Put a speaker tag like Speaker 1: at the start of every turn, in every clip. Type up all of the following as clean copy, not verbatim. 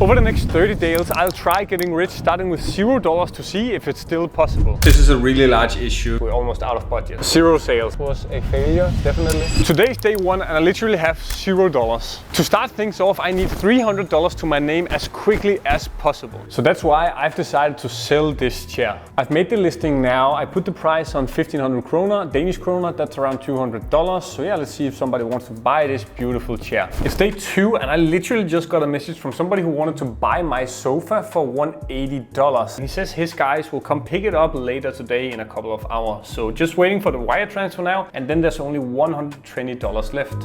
Speaker 1: Over the next 30 days, I'll try getting rich starting with $0 to see if it's still possible.
Speaker 2: This is a really large issue.
Speaker 1: We're almost out of budget. 0 sales was a failure, definitely. Today's day one and I literally have $0. To start things off, I need $300 to my name as quickly as possible. So that's why I've decided to sell this chair. I've made the listing now. I put the price on 1500 kroner, Danish kroner, that's around $200. So yeah, let's see if somebody wants to buy this beautiful chair. It's day two and I literally just got a message from somebody who wanted to buy my sofa for $180. He says his guys will come pick it up later today in a couple of hours. So just waiting for the wire transfer now, and then there's only $120 left.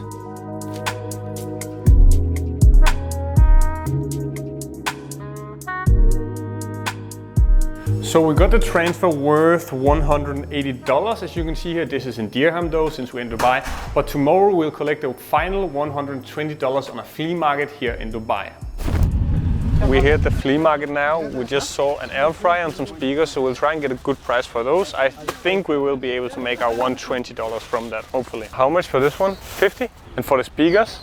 Speaker 1: So we got the transfer worth $180. As you can see here, this is in dirham though, since we're in Dubai. But tomorrow we'll collect the final $120 on a flea market here in Dubai. We're here at the flea market now. We just saw an air fryer and some speakers, so we'll try and get a good price for those. I think we will be able to make our $120 from that, hopefully. How much for this one? 50? And for the speakers?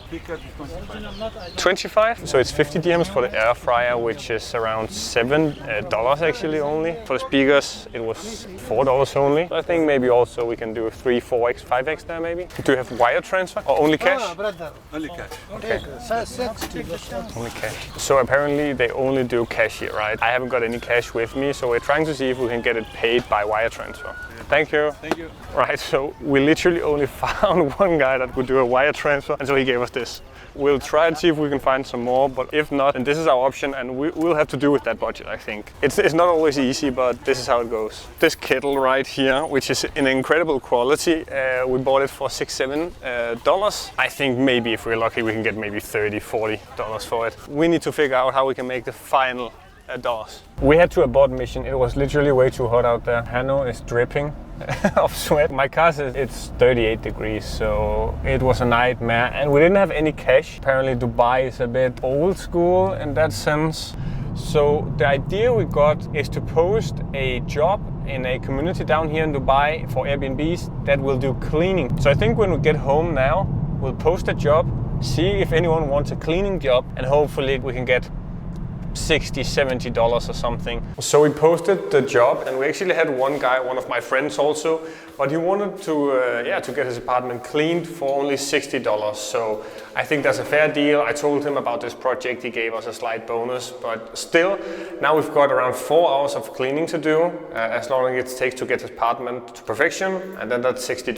Speaker 1: 25? So it's 50 dirhams for the air fryer, which is around $7 actually only. For the speakers, it was $4 only. So I think maybe also we can do 3, 4x, 5x there maybe. Do you have wire transfer or only cash?
Speaker 3: Only cash.
Speaker 1: Okay. Only cash. So apparently they only do cash here, right? I haven't got any cash with me, so we're trying to see if we can get it paid by wire transfer. Thank you.
Speaker 3: Thank you.
Speaker 1: Right, so we literally only found one guy that could do a wire transfer, and so he gave us this. We'll try and see if we can find some more, but if not, then this is our option, and we'll have to do with that budget, I think. It's not always easy, but this is how it goes. This kettle right here, which is in incredible quality, we bought it for $6-7. I think maybe if we're lucky, we can get maybe $30-40 for it. We need to figure out how we can make the final doors. We had to abort mission. It was literally way too hot out there. Hanno is dripping of sweat. My car says it's 38 degrees, so it was a nightmare. And we didn't have any cash. Apparently Dubai is a bit old school in that sense. So the idea we got is to post a job in a community down here in Dubai for Airbnbs that will do cleaning. So I think when we get home now, we'll post a job, see if anyone wants a cleaning job, and hopefully we can get $60-70 or something. So we posted the job, and we actually had one guy, one of my friends also, but he wanted to get his apartment cleaned for only $60. So I think that's a fair deal. I told him about this project, he gave us a slight bonus, but still, now we've got around 4 hours of cleaning to do, as long as it takes to get his apartment to perfection, and then that's $60.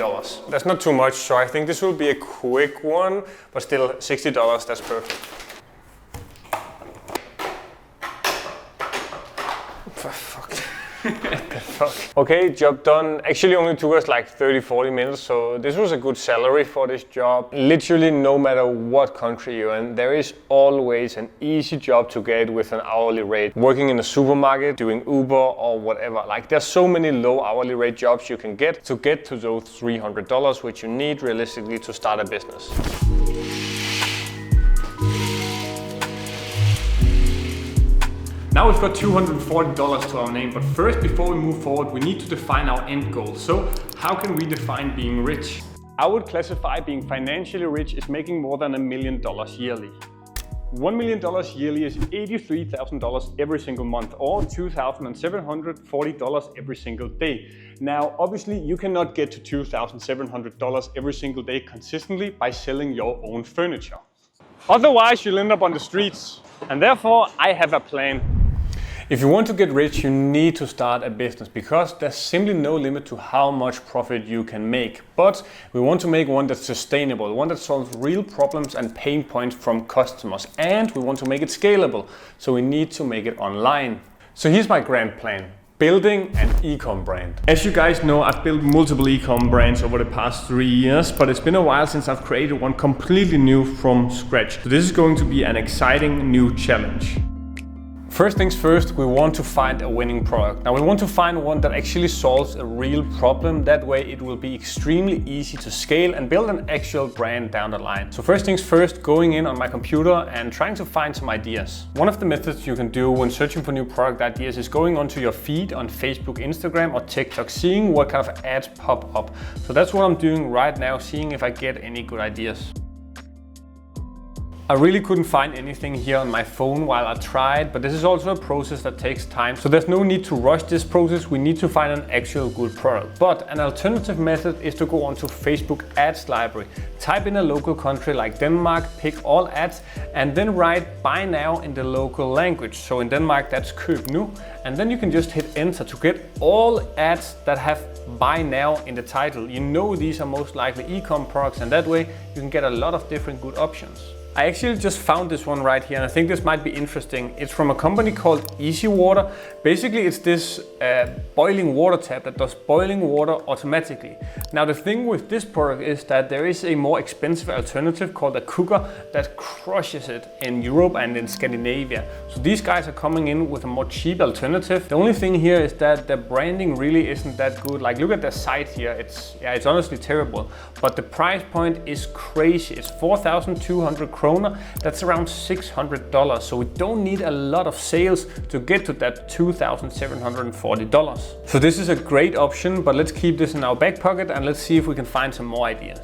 Speaker 1: That's not too much, so I think this will be a quick one, but still $60, that's perfect. Okay, job done. Actually only took us like 30-40 minutes, so this was a good salary for this job. Literally no matter what country you're in, there is always an easy job to get with an hourly rate. Working in a supermarket, doing Uber or whatever. Like there's so many low hourly rate jobs you can get to those $300, which you need realistically to start a business. Now we've got $240 to our name, but first, before we move forward, we need to define our end goal. So how can we define being rich? I would classify being financially rich as making more than $1 million yearly. $1 million yearly is $83,000 every single month, or $2,740 every single day. Now, obviously, you cannot get to $2,700 every single day consistently by selling your own furniture. Otherwise, you'll end up on the streets. And therefore, I have a plan. If you want to get rich, you need to start a business because there's simply no limit to how much profit you can make. But we want to make one that's sustainable, one that solves real problems and pain points from customers. And we want to make it scalable, so we need to make it online. So here's my grand plan. Building an ecom brand. As you guys know, I've built multiple ecom brands over the past 3 years, but it's been a while since I've created one completely new from scratch. So this is going to be an exciting new challenge. First things first, we want to find a winning product. Now we want to find one that actually solves a real problem. That way it will be extremely easy to scale and build an actual brand down the line. So first things first, going in on my computer and trying to find some ideas. One of the methods you can do when searching for new product ideas is going onto your feed on Facebook, Instagram or TikTok, seeing what kind of ads pop up. So that's what I'm doing right now, seeing if I get any good ideas. I really couldn't find anything here on my phone while I tried, but this is also a process that takes time. So there's no need to rush this process. We need to find an actual good product. But an alternative method is to go onto Facebook Ads Library, type in a local country like Denmark, pick all ads, and then write buy now in the local language. So in Denmark, that's køb nu. And then you can just hit enter to get all ads that have buy now in the title. You know these are most likely ecom products, and that way you can get a lot of different good options. I actually just found this one right here, and I think this might be interesting. It's from a company called Easy Water. Basically, it's this boiling water tap that does boiling water automatically. Now, the thing with this product is that there is a more expensive alternative called a cooker that crushes it in Europe and in Scandinavia. So these guys are coming in with a more cheap alternative. The only thing here is that the branding really isn't that good. Like, look at the site here. It's honestly terrible. But the price point is crazy. It's 4,200 kroner. That's around $600. So we don't need a lot of sales to get to that $2,740. So this is a great option, but let's keep this in our back pocket and let's see if we can find some more ideas.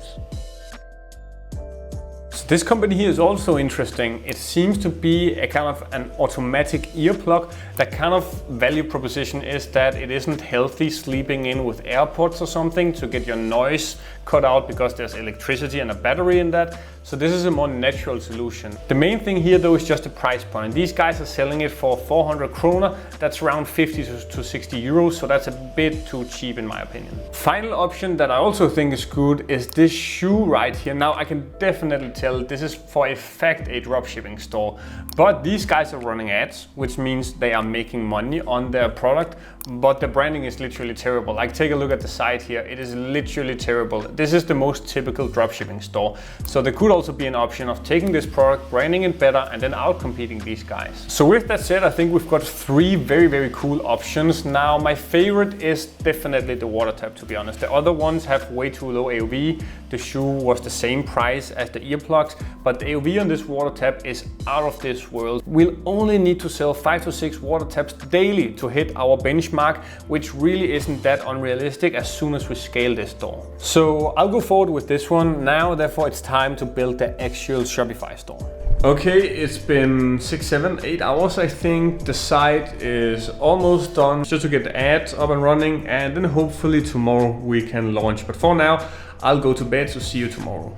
Speaker 1: So this company here is also interesting. It seems to be a kind of an automatic earplug. That kind of value proposition is that it isn't healthy sleeping in with AirPods or something to get your noise cut out because there's electricity and a battery in that. So this is a more natural solution. The main thing here though is just the price point. These guys are selling it for 400 kroner. That's around 50 to 60 euros. So that's a bit too cheap in my opinion. Final option that I also think is good is this shoe right here. Now I can definitely tell this is for a fact a dropshipping store, but these guys are running ads, which means they are making money on their product, but the branding is literally terrible. Like, take a look at the site here. It is literally terrible. This is the most typical dropshipping store. So there could also be an option of taking this product, branding it better, and then out-competing these guys. So with that said, I think we've got three very cool options. Now, my favorite is definitely the water tap, to be honest. The other ones have way too low AOV. The shoe was the same price as the earplugs, but the AOV on this water tap is out of this world. We'll only need to sell 5 to 6 water taps daily to hit our benchmark, which really isn't that unrealistic as soon as we scale this store. So I'll go forward with this one now, therefore it's time to build the actual Shopify store. Okay, it's been 6, 7, 8 hours I think. The site is almost done, just to get the ads up and running, and then hopefully tomorrow we can launch. But for now, I'll go to bed, so see you tomorrow.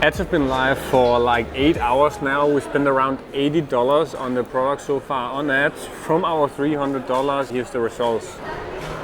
Speaker 1: Ads have been live for like 8 hours now. We spent around $80 on the product so far on ads. From our $300, here's the results.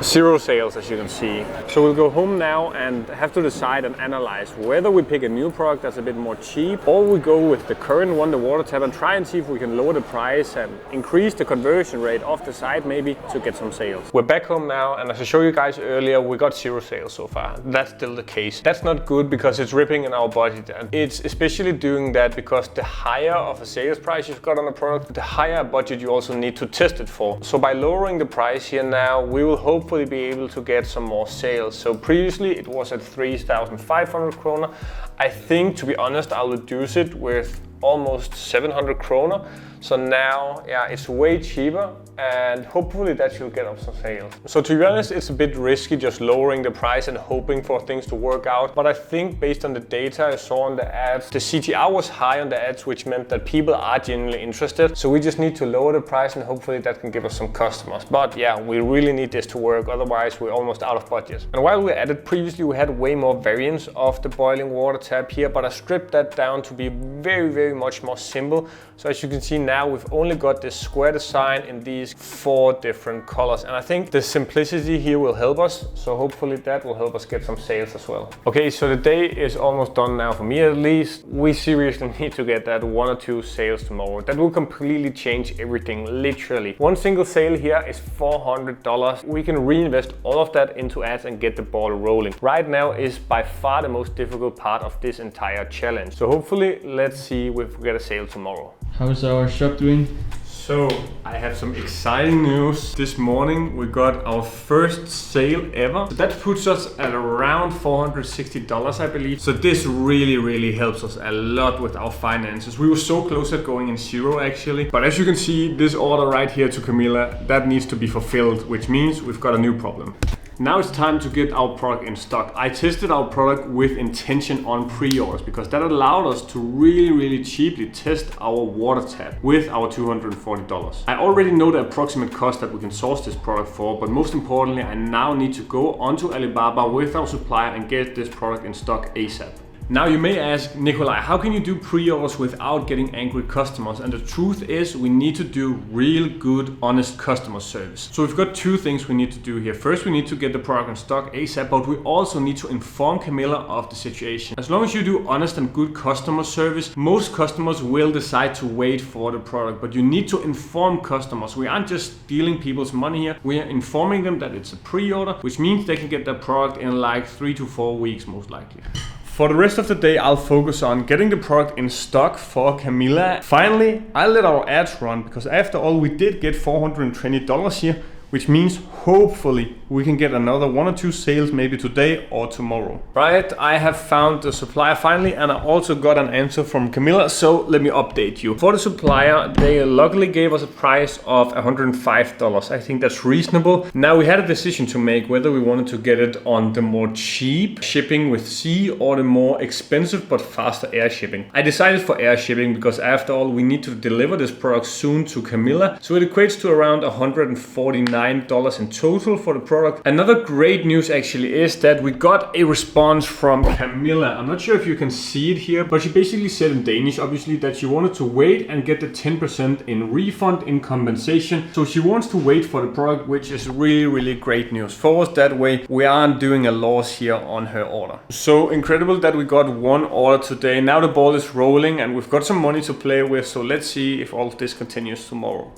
Speaker 1: 0 sales, as you can see. So we'll go home now and have to decide and analyze whether we pick a new product that's a bit more cheap, or we go with the current one, the water tap, and try and see if we can lower the price and increase the conversion rate of the site maybe to get some sales. We're back home now, and as I showed you guys earlier, we got 0 sales so far. That's still the case. That's not good because it's ripping in our budget, and it's especially doing that because the higher of a sales price you've got on a product, the higher budget you also need to test it for. So by lowering the price here now, we will hopefully be able to get some more sales. So previously it was at 3,500 kroner. I think, to be honest, I'll reduce it with almost 700 kroner. So now, yeah, it's way cheaper, and hopefully that should get up some sales. So to be honest, it's a bit risky just lowering the price and hoping for things to work out. But I think based on the data I saw on the ads, the CTR was high on the ads, which meant that people are genuinely interested. So we just need to lower the price and hopefully that can give us some customers. But yeah, we really need this to work, otherwise we're almost out of budget. And while we're at it, previously we had way more variants of the boiling water tap here, but I stripped that down to be very much more simple. So as you can see now, we've only got this square design in these 4 different colors, and I think the simplicity here will help us, so hopefully that will help us get some sales as well. Okay, so the day is almost done now, for me at least. We seriously need to get that 1 or 2 sales tomorrow. That will completely change everything, literally. One single sale here is $400. We can reinvest all of that into ads and get the ball rolling. Right now is by far the most difficult part of this entire challenge. So hopefully, let's see if we get a sale tomorrow.
Speaker 2: How's our shop doing?
Speaker 1: So I have some exciting news. This morning we got our first sale ever. So that puts us at around $460, I believe. So this really helps us a lot with our finances. We were so close at going in 0 actually. But as you can see, this order right here to Camilla, that needs to be fulfilled, which means we've got a new problem. Now it's time to get our product in stock. I tested our product with intention on pre-orders because that allowed us to really cheaply test our water tap with our $240. I already know the approximate cost that we can source this product for, but most importantly, I now need to go onto Alibaba with our supplier and get this product in stock ASAP. Now you may ask, Nikolai, how can you do pre-orders without getting angry customers? And the truth is we need to do real good, honest customer service. So we've got two things we need to do here. First, we need to get the product in stock ASAP, but we also need to inform Camilla of the situation. As long as you do honest and good customer service, most customers will decide to wait for the product, but you need to inform customers. We aren't just stealing people's money here. We are informing them that it's a pre-order, which means they can get their product in like 3 to 4 weeks most likely. For the rest of the day, I'll focus on getting the product in stock for Camilla. Finally, I'll let our ads run because after all, we did get $420 here, which means hopefully we can get another 1 or 2 sales maybe today or tomorrow. Right, I have found the supplier finally, and I also got an answer from Camilla, so let me update you. For the supplier, they luckily gave us a price of $105. I think that's reasonable. Now we had a decision to make whether we wanted to get it on the more cheap shipping with sea or the more expensive but faster air shipping. I decided for air shipping because after all, we need to deliver this product soon to Camilla, so it equates to around $149 in total for the product. Another great news actually is that we got a response from Camilla. I'm not sure if you can see it here, but she basically said in Danish, obviously, that she wanted to wait and get the 10% in refund in compensation. So she wants to wait for the product, which is really great news for us. That way we aren't doing a loss here on her order. So incredible that we got one order today. Now the ball is rolling and we've got some money to play with. So let's see if all of this continues tomorrow.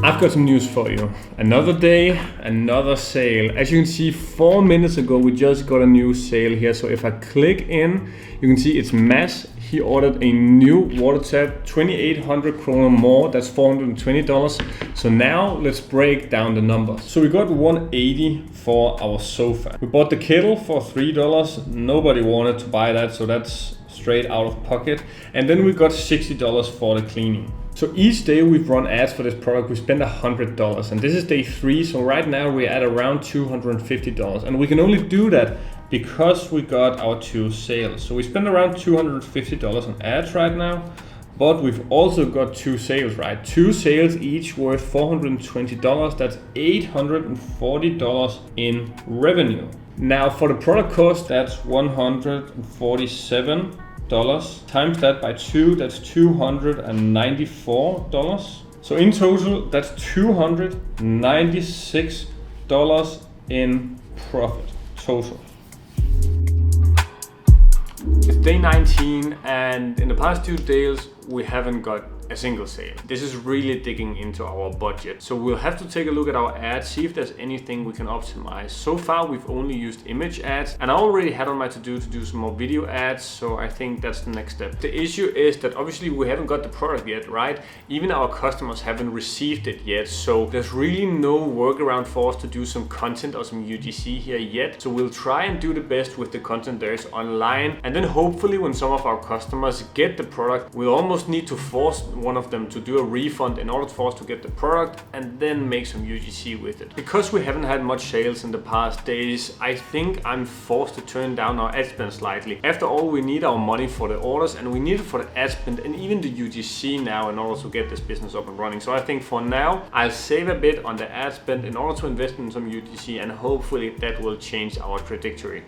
Speaker 1: I've got some news for you. Another day, another sale. As you can see, 4 minutes ago, we just got a new sale here. So if I click in, you can see it's Mads. He ordered a new water tap, 2,800 kroner more, that's $420. So now let's break down the numbers. So we got 180 for our sofa. We bought the kettle for $3. Nobody wanted to buy that, so that's straight out of pocket. And then we got $60 for the cleaning. So each day we've run ads for this product, we spend $100, and this is day 3. So right now we're at around $250, and we can only do that because we got our 2 sales. So we spend around $250 on ads right now, but we've also got 2 sales, right? 2 sales each worth $420. That's $840 in revenue. Now for the product cost, that's $147. Times that by 2, that's $294. So in total, that's $296 in profit total. It's day 19, and in the past 2 days, we haven't got a single sale. This is really digging into our budget. So we'll have to take a look at our ads, see if there's anything we can optimize. So far, we've only used image ads, and I already had on my to-do to do some more video ads. So I think that's the next step. The issue is that obviously we haven't got the product yet, right? Even our customers haven't received it yet. So there's really no workaround for us to do some content or some UGC here yet. So we'll try and do the best with the content there is online. And then hopefully when some of our customers get the product, we'll almost need to force one of them to do a refund in order for us to get the product and then make some UGC with it. Because we haven't had much sales in the past days, I think I'm forced to turn down our ad spend slightly. After all, we need our money for the orders and we need it for the ad spend and even the UGC now in order to get this business up and running. So I think for now, I'll save a bit on the ad spend in order to invest in some UGC, and hopefully that will change our trajectory.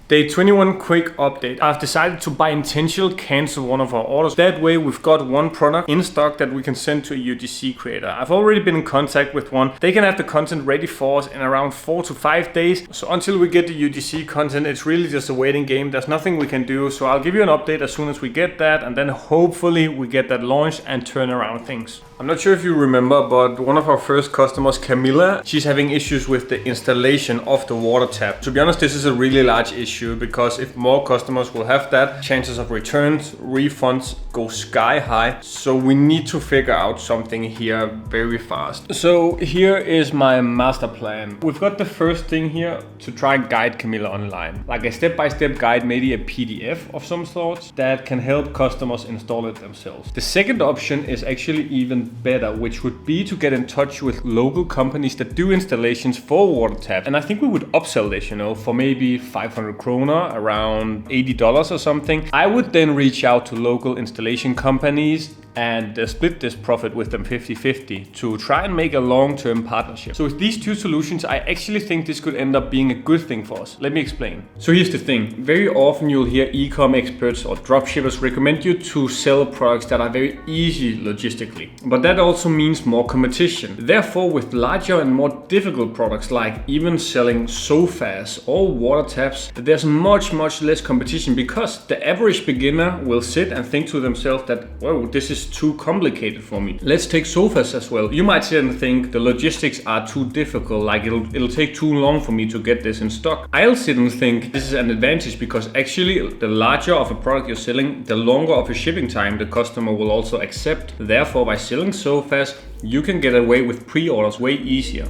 Speaker 1: Day 21 quick update. I've decided to by intention cancel one of our orders. That way we've got one product in stock that we can send to a UGC creator. I've already been in contact with one. They can have the content ready for us in around 4 to 5 days. So until we get the UGC content, it's really just a waiting game. There's nothing we can do. So I'll give you an update as soon as we get that, and then hopefully we get that launched and turn around things. I'm not sure if you remember, but one of our first customers, Camilla, she's having issues with the installation of the water tap. To be honest, this is a really large issue because if more customers will have that, chances of returns, refunds go sky high. So we need to figure out something here very fast. So here is my master plan. We've got the first thing here to try and guide Camilla online. Like a step-by-step guide, maybe a PDF of some sort that can help customers install it themselves. The second option is actually even better, which would be to get in touch with local companies that do installations for water taps. And I think we would upsell this, for maybe 500 kroner, around $80 or something. I would then reach out to local installation companies and split this profit with them 50-50 to try and make a long-term partnership. So with these two solutions, I actually think this could end up being a good thing for us. Let me explain. So here's the thing. Very often you'll hear e-com experts or dropshippers recommend you to sell products that are very easy logistically. But that also means more competition. Therefore, with larger and more difficult products like even selling sofas or water taps, there's much less competition because the average beginner will sit and think to themselves that, whoa, this is too complicated for me. Let's take sofas as well. You might sit and think the logistics are too difficult, like it'll take too long for me to get this in stock. I'll sit and think this is an advantage because actually the larger of a product you're selling, the longer of a shipping time the customer will also accept. Therefore, by selling sofas, you can get away with pre-orders way easier.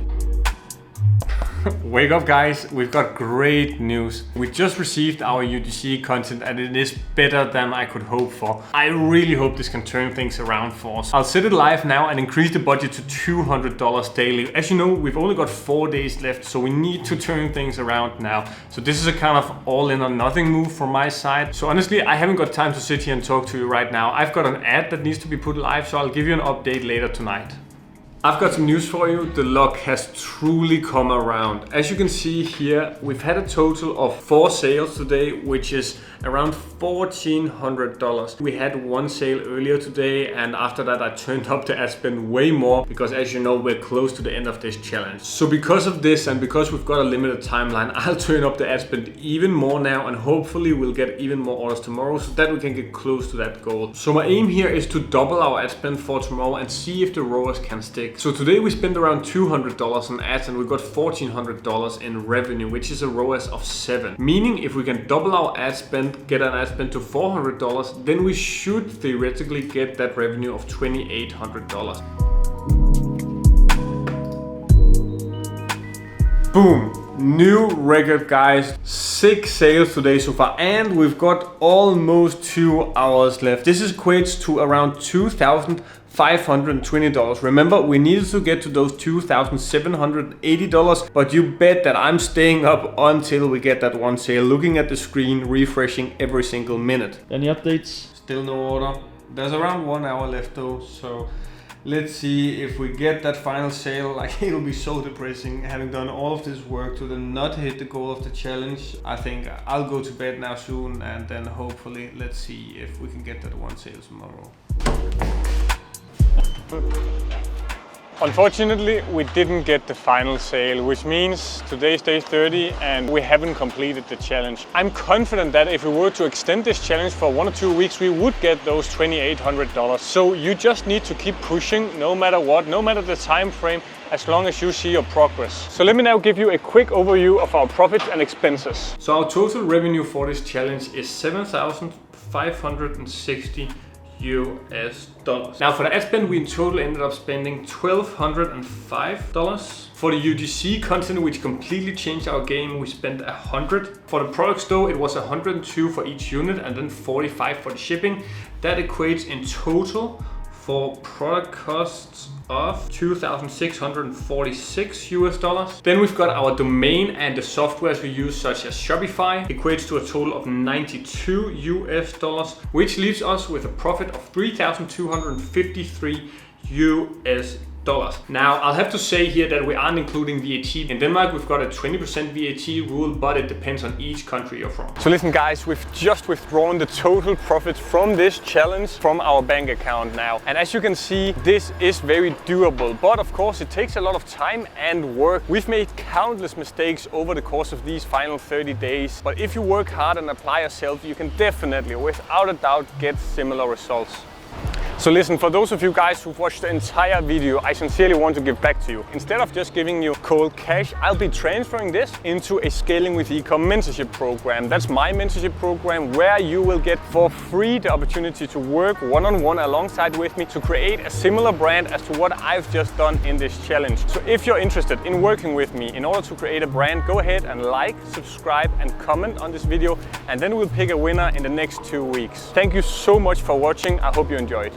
Speaker 1: Wake up guys, we've got great news. We just received our UGC content and it is better than I could hope for. I really hope this can turn things around for us. I'll set it live now and increase the budget to $200 daily. As you know, we've only got 4 days left, so we need to turn things around now. So this is a kind of all in or nothing move from my side. So honestly, I haven't got time to sit here and talk to you right now. I've got an ad that needs to be put live, so I'll give you an update later tonight. I've got some news for you. The luck has truly come around. As you can see here, we've had a total of 4 sales today, which is around $1,400. We had 1 sale earlier today, and after that I turned up the ad spend way more because, as you know, we're close to the end of this challenge. So because of this and because we've got a limited timeline, I'll turn up the ad spend even more now, and hopefully we'll get even more orders tomorrow so that we can get close to that goal. So my aim here is to double our ad spend for tomorrow and see if the ROAS can stick. So today we spent around $200 on ads and we got $1,400 in revenue, which is a ROAS of 7. Meaning if we can double our ad spend, get an ad spend to $400, then we should theoretically get that revenue of $2,800. Boom! New record, guys. 6 sales today so far, and we've got almost 2 hours left. This equates to around $2,520. Remember, we needed to get to those $2,780, but you bet that I'm staying up until we get that 1 sale, looking at the screen, refreshing every single minute.
Speaker 2: Any updates?
Speaker 1: Still no order. There's around 1 hour left though, so let's see if we get that final sale. Like, it'll be so depressing having done all of this work to then not hit the goal of the challenge. I think I'll go to bed now soon, and then hopefully let's see if we can get that 1 sale tomorrow. Unfortunately, we didn't get the final sale, which means today's day 30 and we haven't completed the challenge. I'm confident that if we were to extend this challenge for 1 or 2 weeks, we would get those $2,800. So you just need to keep pushing no matter what, no matter the time frame, as long as you see your progress. So let me now give you a quick overview of our profits and expenses. So our total revenue for this challenge is $7,560 US dollars. Now for the ad spend, we in total ended up spending $1,205. For the UGC content, which completely changed our game, we spent $100. For the products though, it was $102 for each unit and then $45 for the shipping. That equates in total for product costs of $2,646 US dollars. Then we've got our domain and the softwares we use, such as Shopify, equates to a total of $92 US dollars, which leaves us with a profit of $3,253 US dollars. Now, I'll have to say here that we aren't including VAT. In Denmark, we've got a 20% VAT rule, but it depends on each country you're from. So listen guys, we've just withdrawn the total profits from this challenge from our bank account now. And as you can see, this is very doable, but of course it takes a lot of time and work. We've made countless mistakes over the course of these final 30 days, but if you work hard and apply yourself, you can definitely, without a doubt, get similar results. So listen, for those of you guys who've watched the entire video, I sincerely want to give back to you. Instead of just giving you cold cash, I'll be transferring this into a Scaling with Ecom mentorship program. That's my mentorship program where you will get for free the opportunity to work one-on-one alongside with me to create a similar brand as to what I've just done in this challenge. So if you're interested in working with me in order to create a brand, go ahead and like, subscribe and comment on this video, and then we'll pick a winner in the next 2 weeks. Thank you so much for watching. I hope you enjoyed.